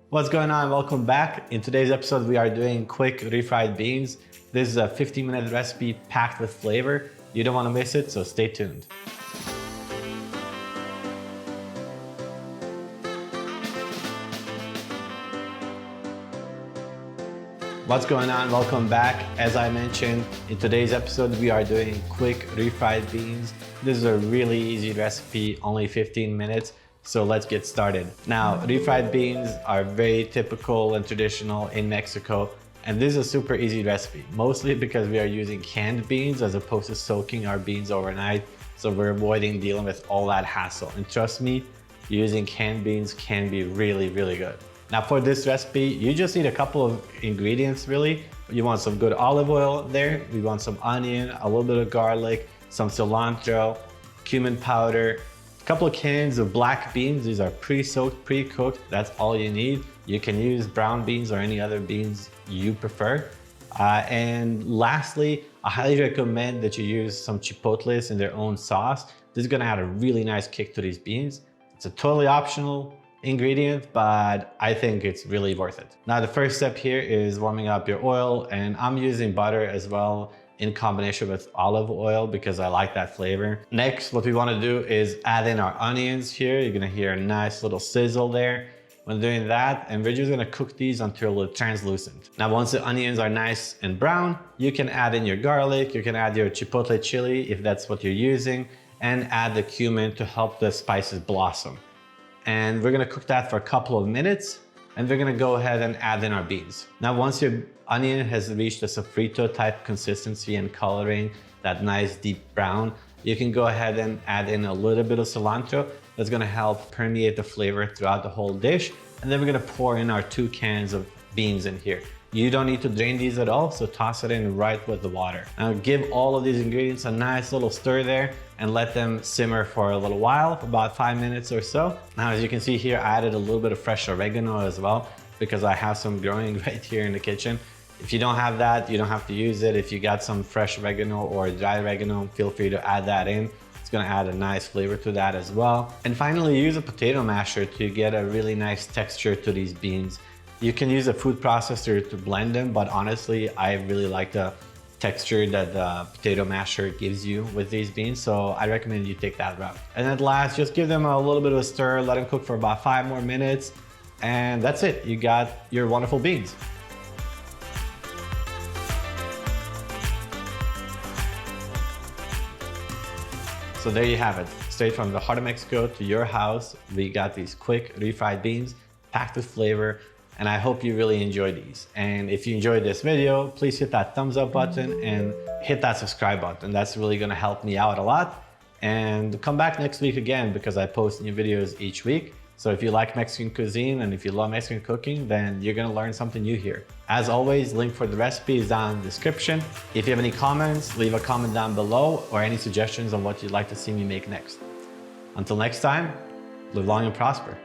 What's going on? Welcome back. In today's episode, we are doing quick refried beans. This is a 15-minute recipe packed with flavor. You don't want to miss it, so stay tuned. What's going on? Welcome back. As I mentioned, in today's episode, we are doing quick refried beans. This is a really easy recipe, only 15 minutes. So let's get started. Now, refried beans are very typical and traditional in Mexico. And this is a super easy recipe, mostly because we are using canned beans as opposed to soaking our beans overnight. So we're avoiding dealing with all that hassle. And trust me, using canned beans can be really, really good. Now for this recipe, you just need a couple of ingredients really. You want some good olive oil there. We want some onion, a little bit of garlic, some cilantro, cumin powder, a couple of cans of black beans. These are pre-soaked, pre-cooked. That's all you need. You can use brown beans or any other beans you prefer. And lastly, I highly recommend that you use some chipotles in their own sauce. This is gonna add a really nice kick to these beans. It's a totally optional ingredient, but I think it's really worth it. Now the first step here is warming up your oil, and I'm using butter as well in combination with olive oil because I like that flavor. Next, what we want to do is add in our onions here. You're gonna hear a nice little sizzle there when doing that, and we're just gonna cook these until they're translucent. Now once the onions are nice and brown, you can add in your garlic, you can add your chipotle chili if that's what you're using, and add the cumin to help the spices blossom. And we're gonna cook that for a couple of minutes, and we're gonna go ahead and add in our beans. Now, once your onion has reached a sofrito type consistency and coloring, that nice deep brown, you can go ahead and add in a little bit of cilantro. That's gonna help permeate the flavor throughout the whole dish. And then we're gonna pour in our 2 cans of beans in here. You don't need to drain these at all, so toss it in right with the water. Now give all of these ingredients a nice little stir there and let them simmer for a little while, about 5 minutes or so. Now, as you can see here, I added a little bit of fresh oregano as well because I have some growing right here in the kitchen. If you don't have that, you don't have to use it. If you got some fresh oregano or dry oregano, feel free to add that in. It's gonna add a nice flavor to that as well. And finally, use a potato masher to get a really nice texture to these beans. You can use a food processor to blend them, but honestly, I really like the texture that the potato masher gives you with these beans, so I recommend you take that route. And at last, just give them a little bit of a stir, let them cook for about 5 more minutes, and that's it. You got your wonderful beans. So there you have it. Straight from the heart of Mexico to your house, we got these quick refried beans packed with flavor. And I hope you really enjoy these. And if you enjoyed this video, please hit that thumbs up button and hit that subscribe button. That's really gonna help me out a lot. And come back next week again because I post new videos each week. So if you like Mexican cuisine and if you love Mexican cooking, then you're gonna learn something new here. As always, link for the recipe is down in the description. If you have any comments, leave a comment down below or any suggestions on what you'd like to see me make next. Until next time, live long and prosper.